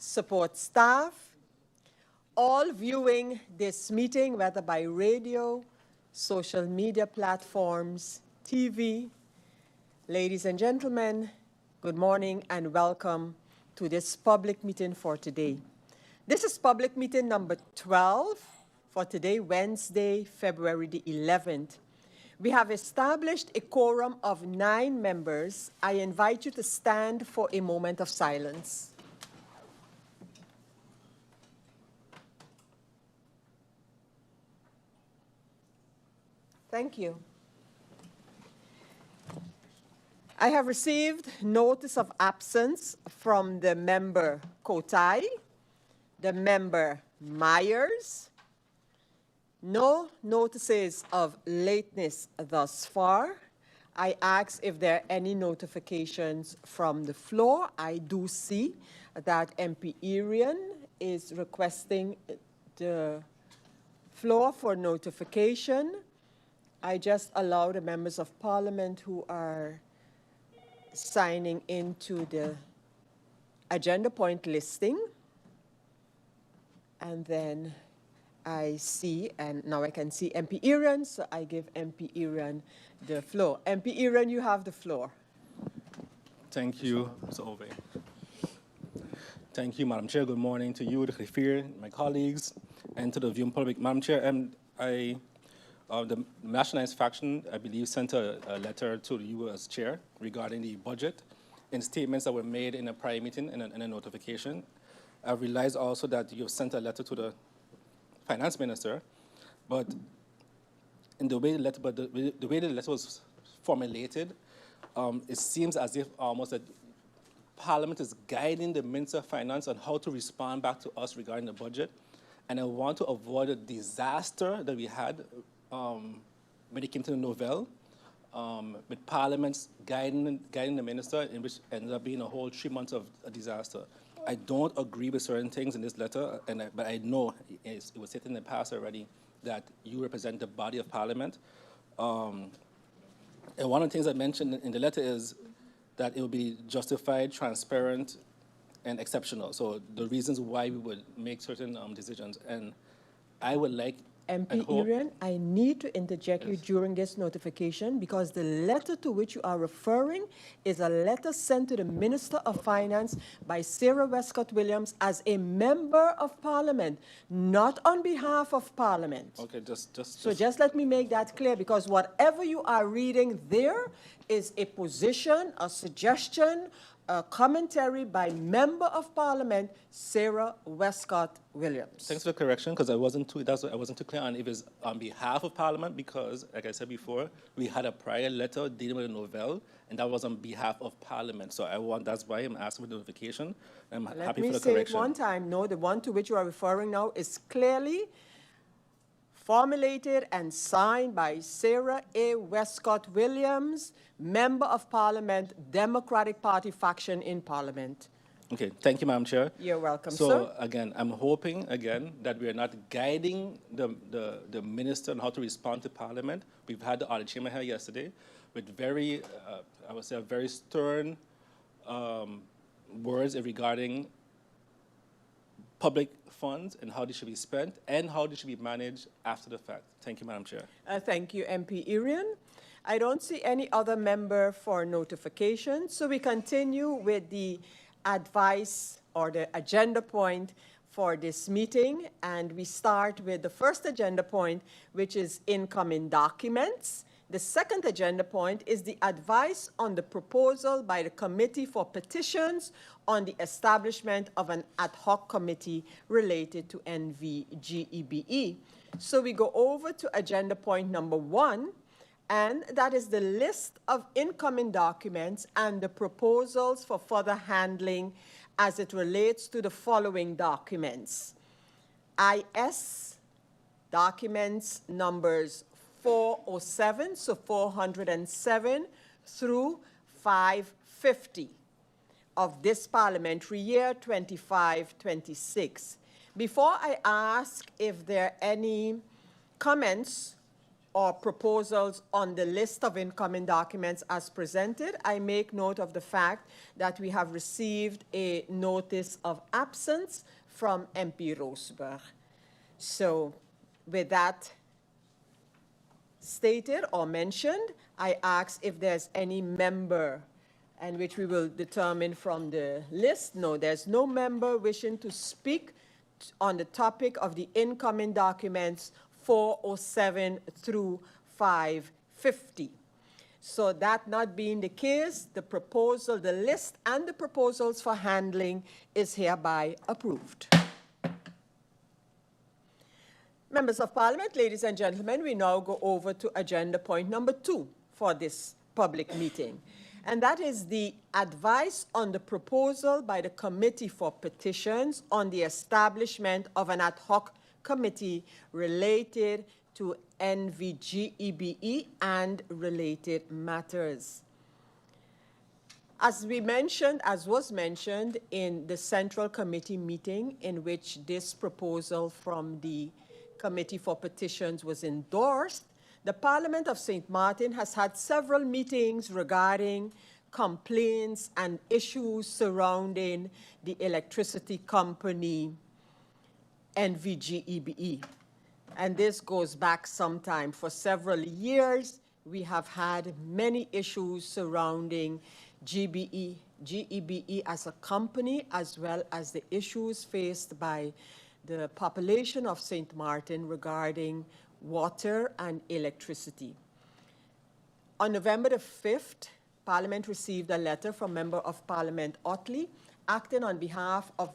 support staff, all viewing this meeting, whether by radio, social media platforms, TV. Ladies and gentlemen, good morning and welcome to this public meeting for today. This is public meeting number 12 for today, Wednesday, February the 11th. We have established a quorum of 9 members. I invite you to stand for a moment of silence. Thank you. I have received notice of absence from the member Kotai, the member Myers. No notices of lateness thus far. I ask if there are any notifications from the floor. I do see that MP Irian is requesting the floor for notification. I just allow the members of parliament who are signing into the agenda point listing. And then I see, and now I can see MP Irian, so I give MP Irian the floor. MP Irian, you have the floor. Thank you, Mr. Ove. Thank you, Madam Chair. Good morning to you, the Khafir, my colleagues, and to the viewing public. Madam Chair, the nationalized faction, I believe, sent a letter to you as chair regarding the budget and statements that were made in a prior meeting and a notification. I realize also that you have sent a letter to the finance minister, but in the way the letter was formulated, it seems as if almost that Parliament is guiding the Minister of Finance on how to respond back to us regarding the budget. And I want to avoid a disaster that we had when it came to the Novelle, with Parliament's guiding the minister, in which ended up being a whole 3 months of a disaster. I don't agree with certain things in this letter, but I know it was said in the past already that you represent the body of Parliament. And one of the things I mentioned in the letter is that it will be justified, transparent, and exceptional. So the reasons why we would make certain decisions. And I would like MP Irian, I need to interject you during this notification because the letter to which you are referring is a letter sent to the Minister of Finance by Sarah Westcott Williams as a member of Parliament, not on behalf of Parliament. Okay, just let me make that clear, because whatever you are reading there is a position, a suggestion, a commentary by Member of Parliament Sarah Westcott Williams. Thanks for the correction, because I wasn't too clear on if it's on behalf of Parliament, because, like I said before, we had a prior letter dealing with a Novelle, and that was on behalf of Parliament. So that's why I'm asking for notification. I'm happy for the correction. Let me say it one time. No, the one to which you are referring now is clearly formulated and signed by Sarah A. Westcott Williams, Member of Parliament, Democratic Party faction in Parliament. Okay, thank you, Madam Chair. You're welcome, sir. So, again, I'm hoping, that we are not guiding the minister on how to respond to Parliament. We've had the audit chamber here yesterday with very, I would say, very stern words regarding public funds and how they should be spent and how they should be managed after the fact. Thank you, Madam Chair. Thank you, MP Irian. I don't see any other member for notification, so we continue with the advice or the agenda point for this meeting, and we start with the first agenda point, which is incoming documents. The second agenda point is the advice on the proposal by the Committee for Petitions on the establishment of an ad hoc committee related to NV GEBE. So we go over to agenda point number 1, and that is the list of incoming documents and the proposals for further handling as it relates to the following documents. IS documents numbers 407, so 407 through 550 of this parliamentary year 25-26. Before I ask if there are any comments or proposals on the list of incoming documents as presented, I make note of the fact that we have received a notice of absence from MP Roseberg. So with that stated or mentioned, I ask if there's any member, and which we will determine from the list. No, there's no member wishing to speak on the topic of the incoming documents 407 through 550. So that not being the case, the proposal, the list and the proposals for handling is hereby approved. Members of Parliament, ladies and gentlemen, we now go over to agenda point number 2 for this public meeting. And that is the advice on the proposal by the Committee for Petitions on the establishment of an ad hoc committee related to NV GEBE and related matters. As was mentioned in the Central Committee meeting in which this proposal from the Committee for Petitions was endorsed, the Parliament of St. Martin has had several meetings regarding complaints and issues surrounding the electricity company NV GEBE. And this goes back some time. For several years, we have had many issues surrounding GEBE as a company, as well as the issues faced by the population of St. Martin regarding water and electricity. On November the 5th, Parliament received a letter from Member of Parliament Otley, acting on behalf of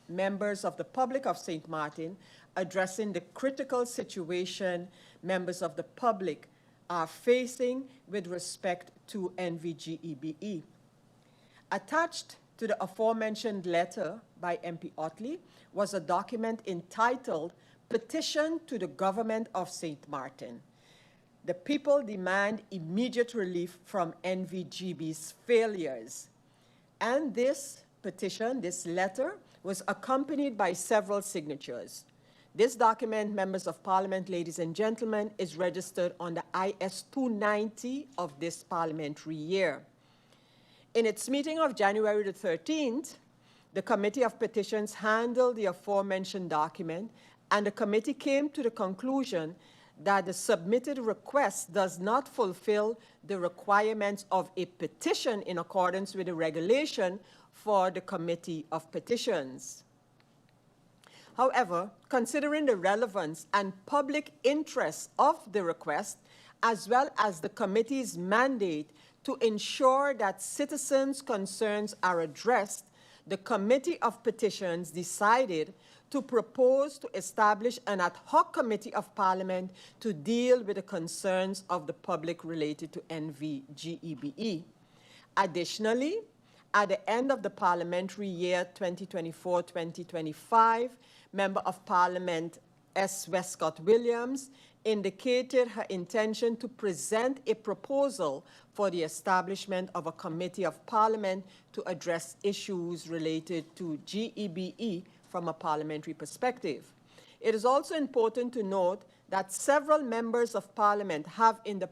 members of the public of St. Martin, addressing the critical situation members of the public are facing with respect to NV GEBE. Attached to the aforementioned letter by MP Otley was a document entitled Petition to the Government of St. Martin. The people demand immediate relief from NV GEBE's failures. And this petition, this letter, was accompanied by several signatures. This document, members of Parliament, ladies and gentlemen, is registered on the IS 290 of this parliamentary year. In its meeting of January the 13th, the Committee of Petitions handled the aforementioned document, and the committee came to the conclusion that the submitted request does not fulfill the requirements of a petition in accordance with the regulation for the Committee of Petitions. However, considering the relevance and public interest of the request, as well as the committee's mandate to ensure that citizens' concerns are addressed, the Committee of Petitions decided to propose to establish an ad hoc committee of Parliament to deal with the concerns of the public related to NV GEBE. Additionally, at the end of the parliamentary year 2024-2025, Member of Parliament S. Westcott Williams indicated her intention to present a proposal for the establishment of a committee of Parliament to address issues related to GEBE from a parliamentary perspective. It is also important to note that several members of Parliament have in the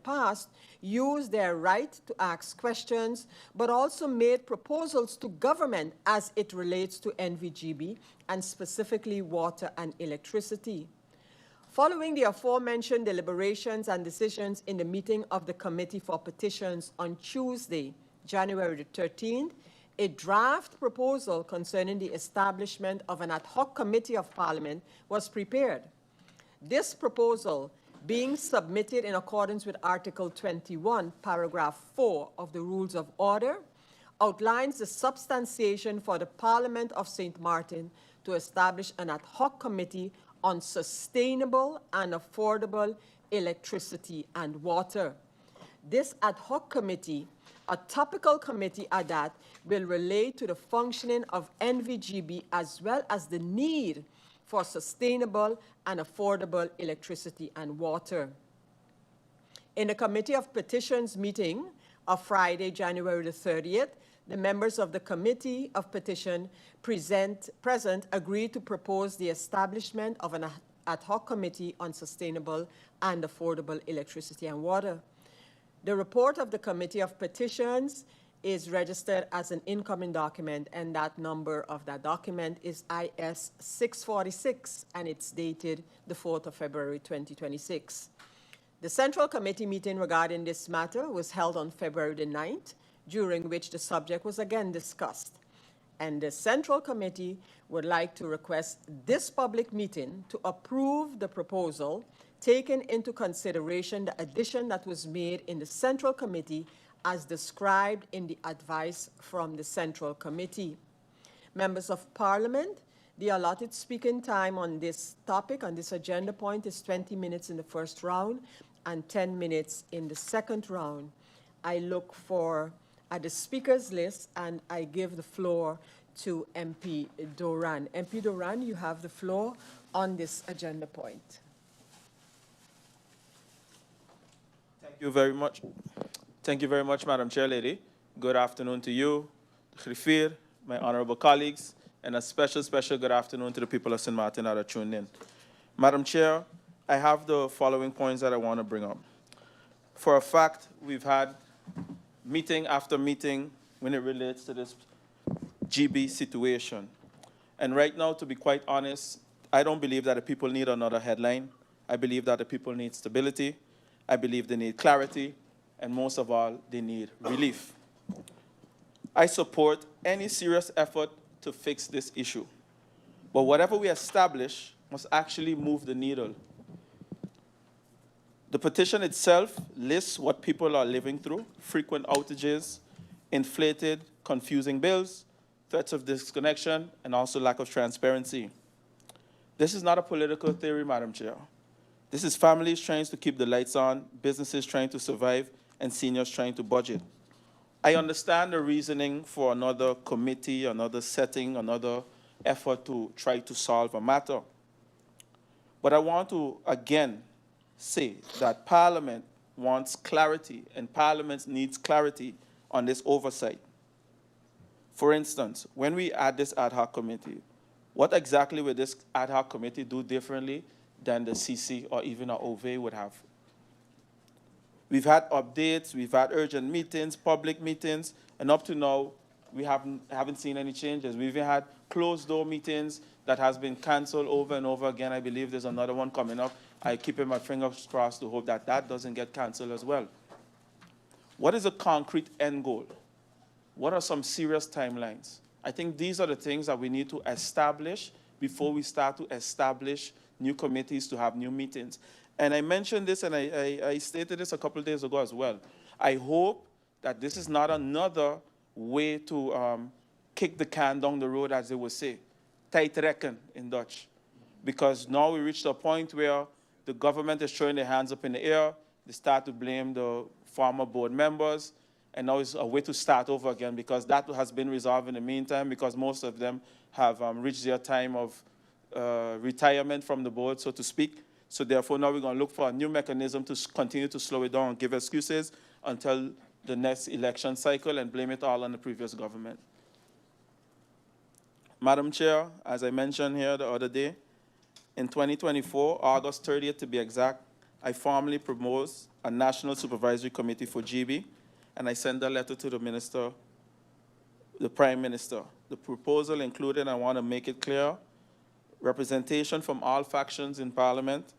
past used their right to ask questions, but also made proposals to government as it relates to NV GEBE and specifically water and electricity. Following the aforementioned deliberations and decisions in the meeting of the Committee for Petitions on Tuesday, January the 13th, a draft proposal concerning the establishment of an ad hoc committee of Parliament was prepared. This proposal, being submitted in accordance with Article 21, paragraph 4 of the Rules of Order, outlines the substantiation for the Parliament of St. Martin to establish an ad hoc committee on sustainable and affordable electricity and water. This ad hoc committee, a topical committee at that, will relate to the functioning of NV GEBE as well as the need for sustainable and affordable electricity and water. In the Committee of Petitions meeting of Friday, January the 30th, the members of the Committee of Petition present agreed to propose the establishment of an Ad Hoc Committee on Sustainable and Affordable Electricity and Water. The report of the Committee of Petitions is registered as an incoming document, and that number of that document is IS 646, and it's dated the 4th of February 2026. The Central Committee meeting regarding this matter was held on February the 9th, during which the subject was again discussed. And the Central Committee would like to request this public meeting to approve the proposal, taking into consideration the addition that was made in the Central Committee as described in the advice from the Central Committee. Members of Parliament, the allotted speaking time on this topic, on this agenda point, is 20 minutes in the first round and 10 minutes in the second round. I look at the speakers list, and I give the floor to MP Doran. MP Doran, you have the floor on this agenda point. Thank you very much. Thank you very much, Madam Chair Lady. Good afternoon to you, Griffier, my honorable colleagues, and a special good afternoon to the people of St. Martin that are tuned in. Madam Chair, I have the following points that I want to bring up. For a fact, we've had meeting after meeting when it relates to this GEBE situation. And right now, to be quite honest, I don't believe that the people need another headline. I believe that the people need stability. I believe they need clarity. And most of all, they need relief. I support any serious effort to fix this issue. But whatever we establish must actually move the needle. The petition itself lists what people are living through: frequent outages, inflated, confusing bills, threats of disconnection, and also lack of transparency. This is not a political theory, Madam Chair. This is families trying to keep the lights on, businesses trying to survive, and seniors trying to budget. I understand the reasoning for another committee, another setting, another effort to try to solve a matter. But I want to, again, say that Parliament wants clarity, and Parliament needs clarity on this oversight. For instance, when we add this ad hoc committee, what exactly will this ad hoc committee do differently than the CC or even an OVE would have? We've had updates, we've had urgent meetings, public meetings, and up to now, we haven't seen any changes. We've even had closed-door meetings that has been canceled over and over again. I believe there's another one coming up. I keep my fingers crossed to hope that that doesn't get canceled as well. What is a concrete end goal? What are some serious timelines? I think these are the things that we need to establish before we start to establish new committees to have new meetings. And I mentioned this, and I stated this a couple of days ago as well. I hope that this is not another way to kick the can down the road, as they would say, tijdrekken in Dutch. Because now we reached a point where the government is throwing their hands up in the air. They start to blame the former board members, and now it's a way to start over again, because that has been resolved in the meantime, because most of them have reached their time of retirement from the board, so to speak. So therefore, now we're going to look for a new mechanism to continue to slow it down and give excuses until the next election cycle and blame it all on the previous government. Madam Chair, as I mentioned here the other day, in 2024, August 30th to be exact, I formally proposed a National Supervisory Committee for GEBE, and I sent a letter to the Minister, the Prime Minister. The proposal included, I want to make it clear, representation from all factions in Parliament,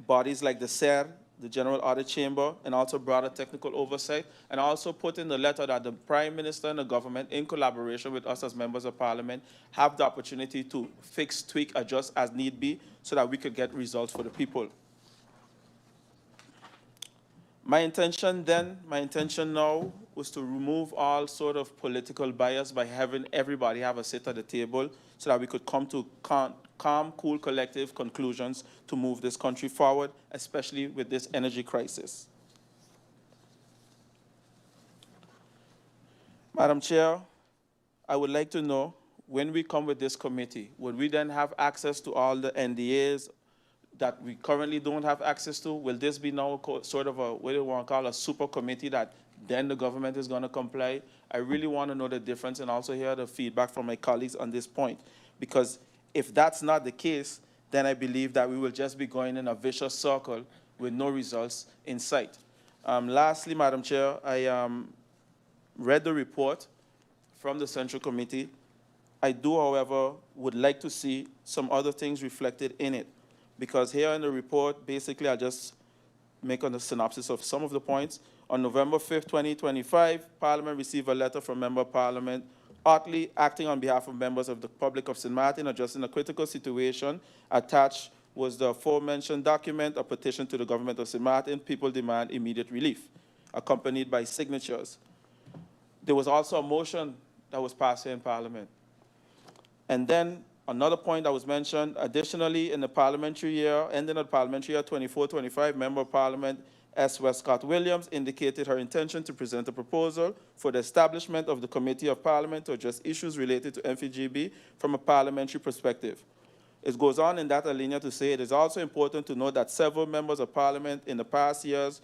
bodies like the SER, the General Audit Chamber, and also broader technical oversight, and also put in the letter that the Prime Minister and the government, in collaboration with us as members of Parliament, have the opportunity to fix, tweak, adjust as need be, so that we could get results for the people. My intention then, my intention now, was to remove all sort of political bias by having everybody have a seat at the table so that we could come to calm, cool, collective conclusions to move this country forward, especially with this energy crisis. Madam Chair, I would like to know, when we come with this committee, would we then have access to all the NDAs that we currently don't have access to? Will this be now sort of a, what do you want to call, a super committee that then the government is going to comply? I really want to know the difference and also hear the feedback from my colleagues on this point. Because if that's not the case, then I believe that we will just be going in a vicious circle with no results in sight. Lastly, Madam Chair, I read the report from the Central Committee. I do, however, would like to see some other things reflected in it, because here in the report, basically, I'll just make a synopsis of some of the points. On November 5th, 2025, Parliament received a letter from Member of Parliament Otley, acting on behalf of members of the public of St. Martin, addressing a critical situation. Attached was the aforementioned document, a petition to the government of St. Martin. People demand immediate relief, accompanied by signatures. There was also a motion that was passed here in Parliament. And then another point that was mentioned, additionally, in the parliamentary year, ending of parliamentary year 24-25, Member of Parliament S. Westcott Williams indicated her intention to present a proposal for the establishment of the Committee of Parliament to address issues related to NV GEBE from a parliamentary perspective. It goes on in that alinea to say it is also important to note that several members of Parliament in the past years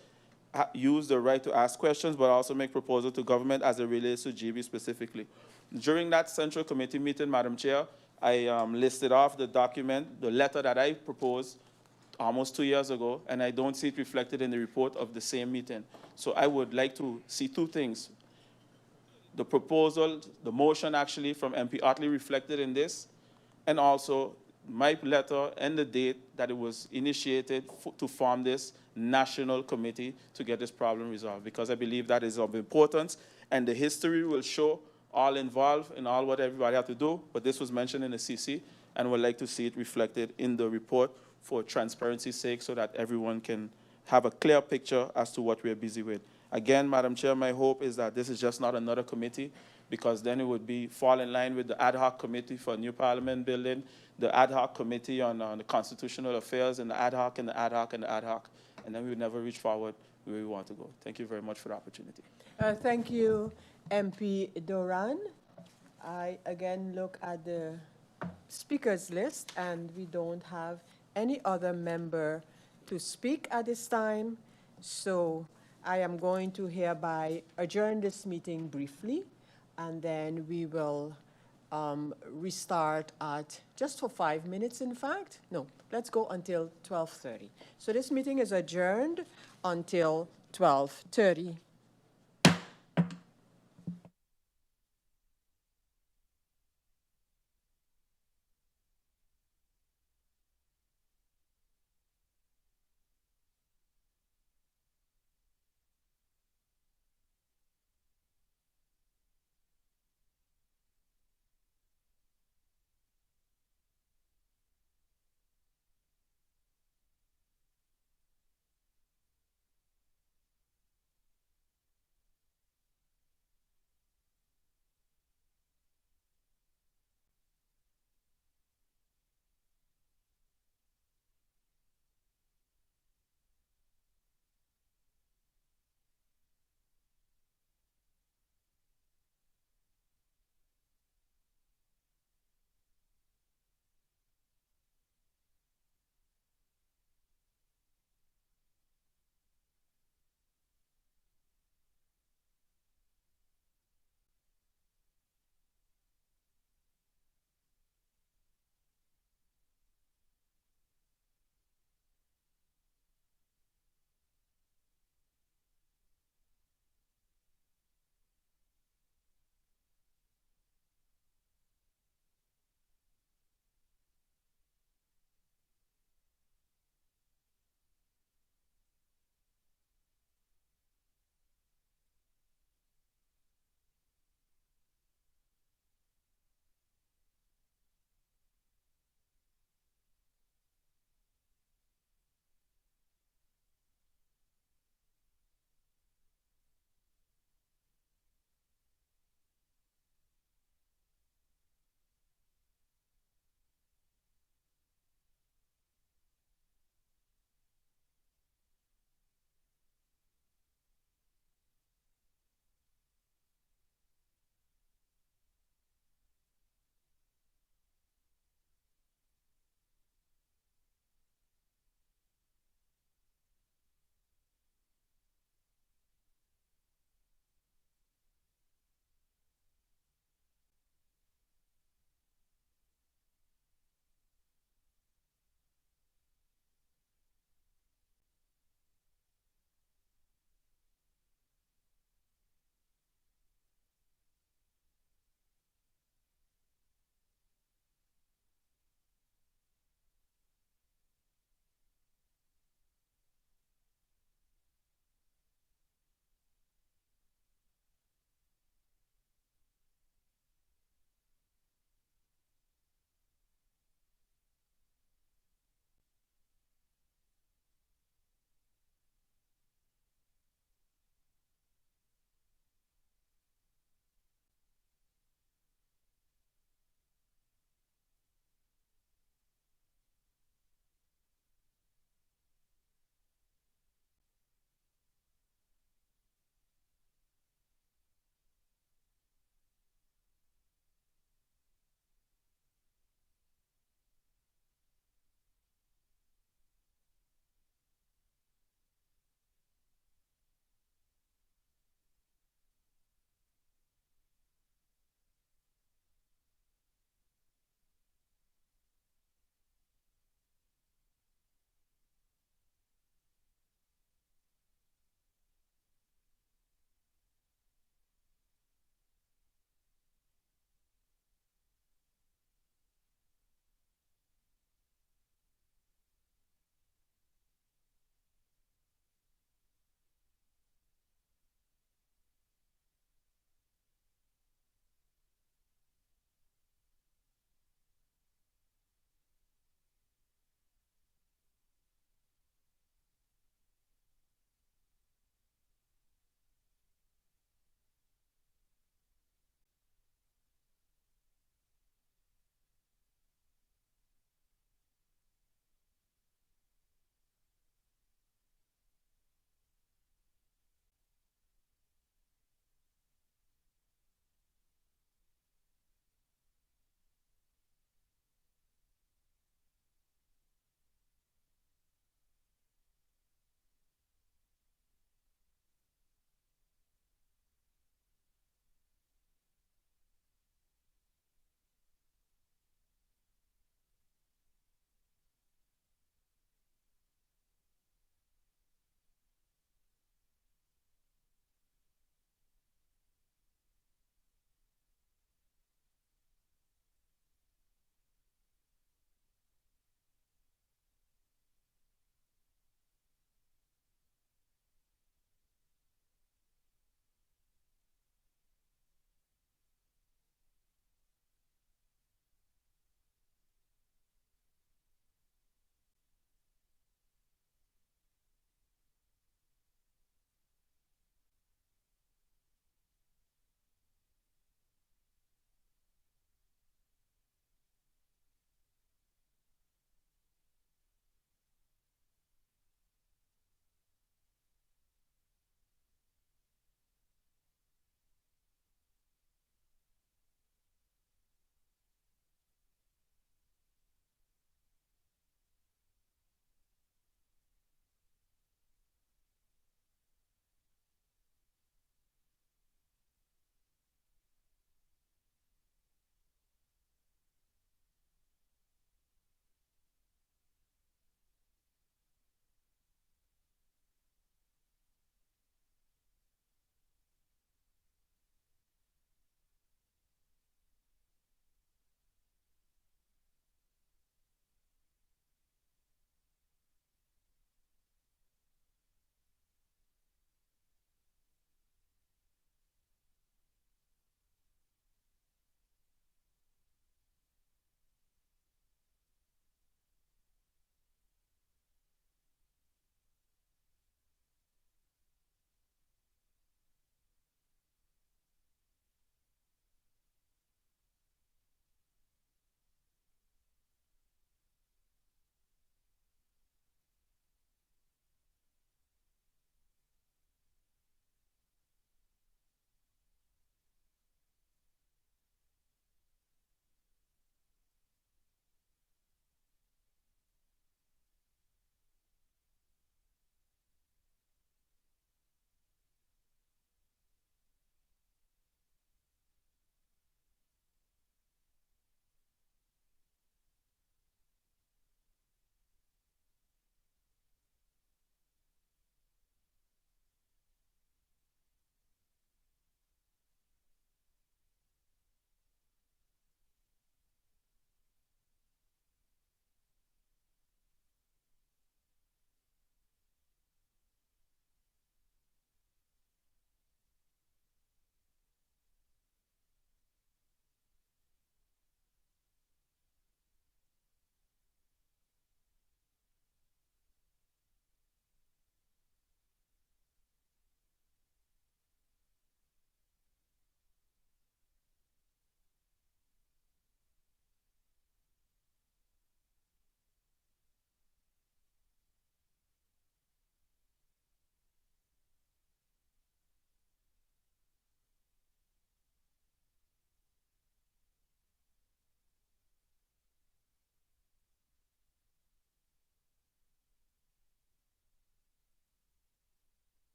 use the right to ask questions, but also make proposals to government as it relates to GEBE specifically. During that Central Committee meeting, Madam Chair, I listed off the document, the letter that I proposed almost 2 years ago, and I don't see it reflected in the report of the same meeting. So I would like to see two things. The proposal, the motion actually from MP Otley reflected in this, and also my letter and the date that it was initiated to form this national committee to get this problem resolved, because I believe that is of importance, and the history will show all involved in all what everybody had to do, but this was mentioned in the CC, and would like to see it reflected in the report for transparency's sake so that everyone can have a clear picture as to what we're busy with. Again, Madam Chair, my hope is that this is just not another committee, because then it would fall in line with the Ad Hoc Committee for New Parliament Building, the Ad Hoc Committee on the Constitutional Affairs, and the Ad Hoc, and the Ad Hoc, and the Ad Hoc, and then we would never reach forward where we want to go. Thank you very much for the opportunity. Thank you, MP Doran. I again look at the speakers list, and we don't have any other member to speak at this time. So I am going to hereby adjourn this meeting briefly, and then we will restart at just for 5 minutes, in fact. No, let's go until 12:30. So this meeting is adjourned until 12:30.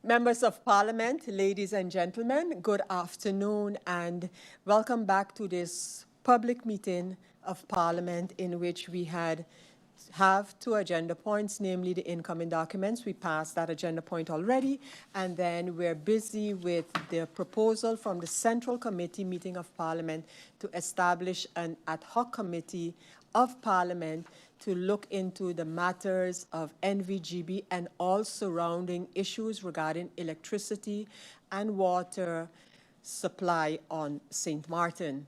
Members of Parliament, ladies and gentlemen, good afternoon and welcome back to this public meeting of Parliament in which we have two agenda points, namely the incoming documents. We passed that agenda point already, and then we're busy with the proposal from the Central Committee meeting of Parliament to establish an ad hoc committee of Parliament to look into the matters of NV GEBE and all surrounding issues regarding electricity and water supply on St. Martin.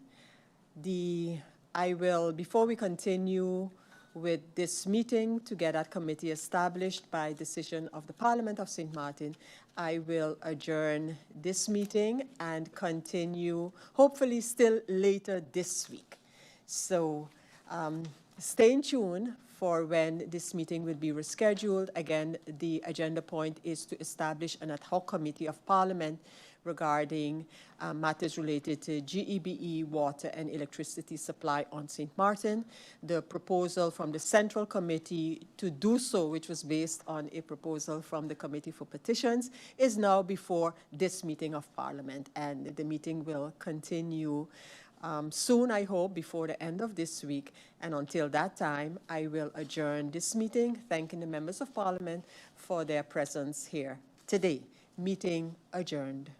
Before we continue with this meeting to get that committee established by decision of the Parliament of St. Martin, I will adjourn this meeting and continue hopefully still later this week. So stay in tune for when this meeting will be rescheduled. Again, the agenda point is to establish an ad hoc committee of Parliament regarding matters related to GEBE, water and electricity supply on St. Martin. The proposal from the Central Committee to do so, which was based on a proposal from the Committee for Petitions, is now before this meeting of Parliament, and the meeting will continue soon, I hope, before the end of this week. And until that time, I will adjourn this meeting, thanking the members of Parliament for their presence here today. Meeting adjourned.